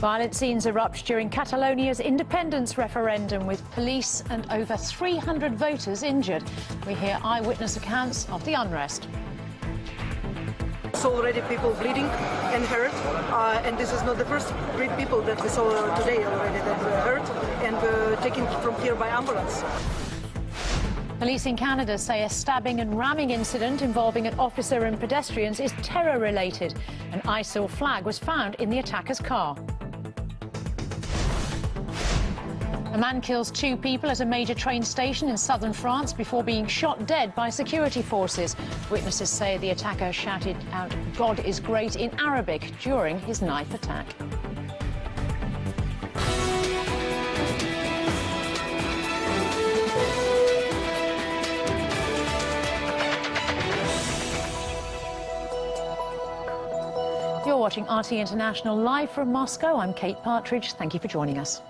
Violent scenes erupt during Catalonia's independence referendum, with police and over 300 voters injured. We hear eyewitness accounts of the unrest. There's already people bleeding and hurt, and this is not the first 3 people that we saw today already that were hurt and were taken from here by ambulance. Police in Canada say a stabbing and ramming incident involving an officer and pedestrians is terror-related. An ISIL flag was found in the attacker's car. A man kills 2 people at a major train station in southern France before being shot dead by security forces. Witnesses say the attacker shouted out "God is great" in Arabic during his knife attack. You're watching RT International live from Moscow. I'm Kate Partridge. Thank you for joining us.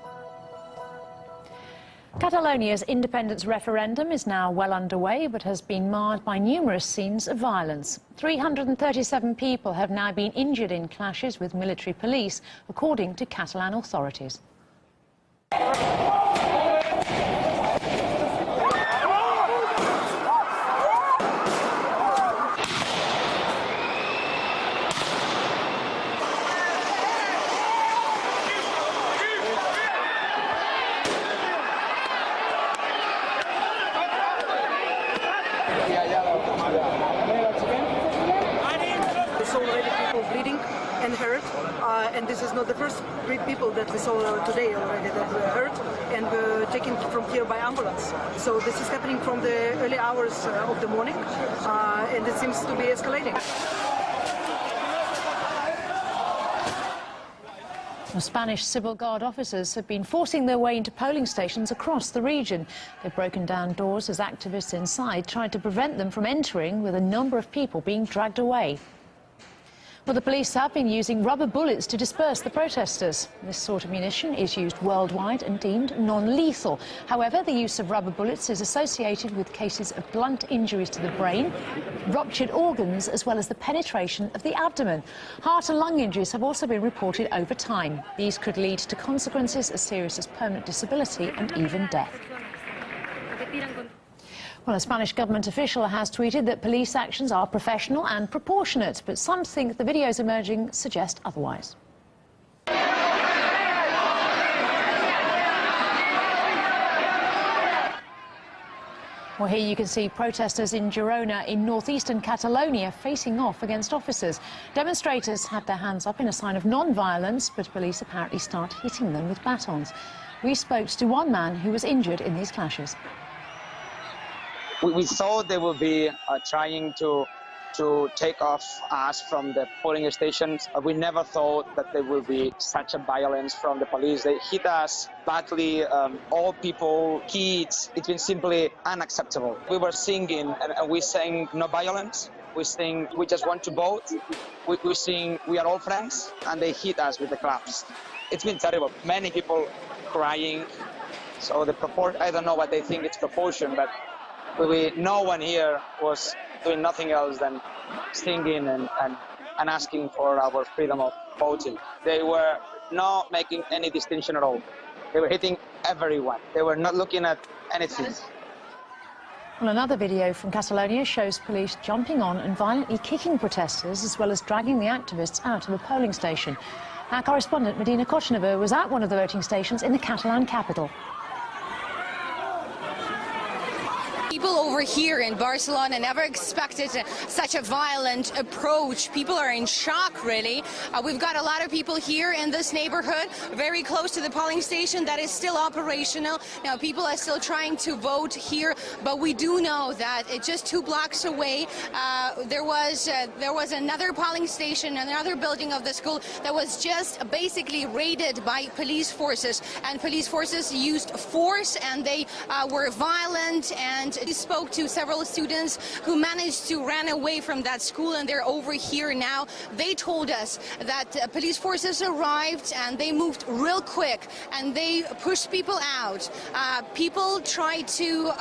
Catalonia's independence referendum is now well underway, but has been marred by numerous scenes of violence. 337 people have now been injured in clashes with military police, according to Catalan authorities. There's already people bleeding and hurt, and this is not the first 3 people that we saw today already that were hurt and were taken from here by ambulance. So this is happening from the early hours of the morning, and it seems to be escalating. The Spanish Civil Guard officers have been forcing their way into polling stations across the region. They've broken down doors as activists inside tried to prevent them from entering, with a number of people being dragged away. Well, the police have been using rubber bullets to disperse the protesters. This sort of munition is used worldwide and deemed non-lethal. However, the use of rubber bullets is associated with cases of blunt injuries to the brain, ruptured organs, as well as the penetration of the abdomen. Heart and lung injuries have also been reported over time. These could lead to consequences as serious as permanent disability and even death. Well, a Spanish government official has tweeted that police actions are professional and proportionate, but some think the videos emerging suggest otherwise. Well, here you can see protesters in Girona in northeastern Catalonia facing off against officers. Demonstrators had their hands up in a sign of non-violence, but police apparently start hitting them with batons. We spoke to one man who was injured in these clashes. We thought they would be trying to take off us from the polling stations. We never thought that there would be such a violence from the police. They hit us badly, all people, kids. It's been simply unacceptable. We were singing and we sang no violence. We sing we just want to vote. We sing we are all friends, and they hit us with the claps. It's been terrible. Many people crying. So the proportion, I don't know what they think it's proportion, but no one here was doing nothing else than singing and asking for our freedom of voting. They were not making any distinction at all. They were hitting everyone. They were not looking at anything. Well, another video from Catalonia shows police jumping on and violently kicking protesters, as well as dragging the activists out of a polling station. Our correspondent Medina Kochneva was at one of the voting stations in the Catalan capital. People over here in Barcelona never expected such a violent approach. People are in shock, really. We've got a lot of people here in this neighborhood, very close to the polling station that is still operational. Now, people are still trying to vote here, but we do know that just 2 blocks away, there was another polling station, another building of the school that was just basically raided by police forces. And police forces used force, and they were violent, and We spoke to several students who managed to run away from that school, and they're over here now. They told us that police forces arrived and they moved real quick and they pushed people out. People tried to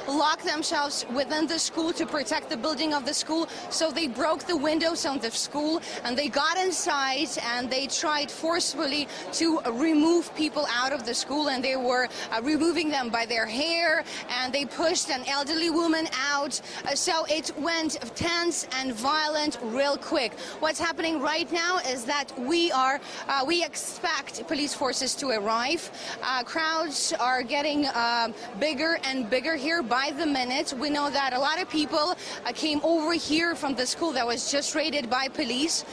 lock themselves within the school to protect the building of the school, so they broke the windows on the school and they got inside and they tried forcefully to remove people out of the school, and they were removing them by their hair, and they pushed an elderly woman out. So it went tense and violent real quick. What's happening right now is that we expect police forces to arrive. Crowds are getting bigger and bigger here by the minute. We know that a lot of people came over here from the school that was just raided by police.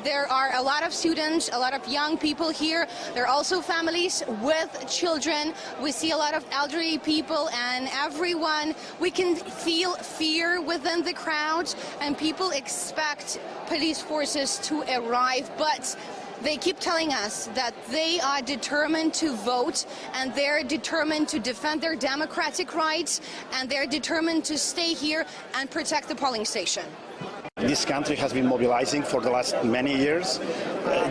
There are a lot of students, a lot of young people here. There are also families with children. We see a lot of elderly people and everyone. We can feel fear within the crowd, and people expect police forces to arrive, but they keep telling us that they are determined to vote, and they're determined to defend their democratic rights, and they're determined to stay here and protect the polling station. This country has been mobilizing for the last many years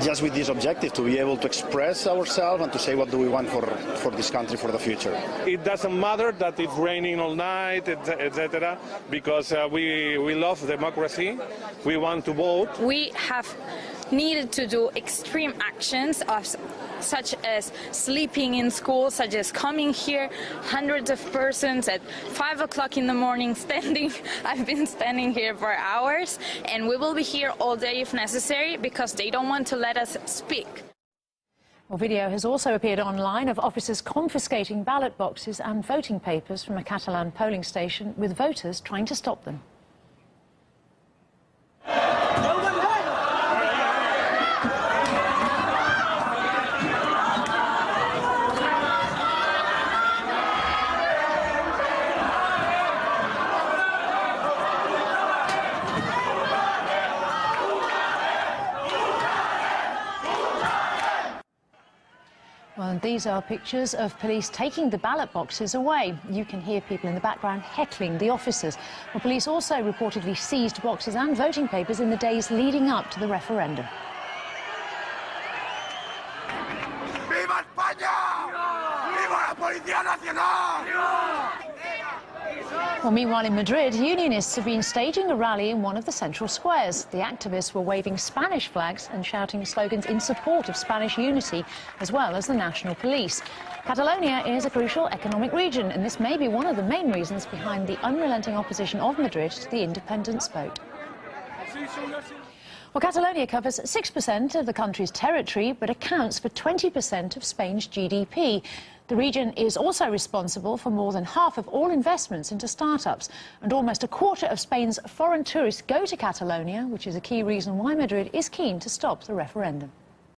just with this objective, to be able to express ourselves and to say what do we want for this country for the future. It doesn't matter that it's raining all night, etc., because we love democracy. We want to vote. We have needed to do extreme actions such as sleeping in school, such as coming here, hundreds of persons at 5 o'clock in the morning standing. I've been standing here for hours, and we will be here all day if necessary because they don't want to let us speak. Well, video has also appeared online of officers confiscating ballot boxes and voting papers from a Catalan polling station, with voters trying to stop them. Well, these are pictures of police taking the ballot boxes away. You can hear people in the background heckling the officers. Well, police also reportedly seized boxes and voting papers in the days leading up to the referendum. ¡Viva España! ¡Viva la Policía Nacional! Well, meanwhile in Madrid, unionists have been staging a rally in one of the central squares. The activists were waving Spanish flags and shouting slogans in support of Spanish unity, as well as the national police. Catalonia is a crucial economic region, and this may be one of the main reasons behind the unrelenting opposition of Madrid to the independence vote. Well, Catalonia covers 6% of the country's territory, but accounts for 20% of Spain's GDP. The region is also responsible for more than half of all investments into startups, and almost a quarter of Spain's foreign tourists go to Catalonia, which is a key reason why Madrid is keen to stop the referendum.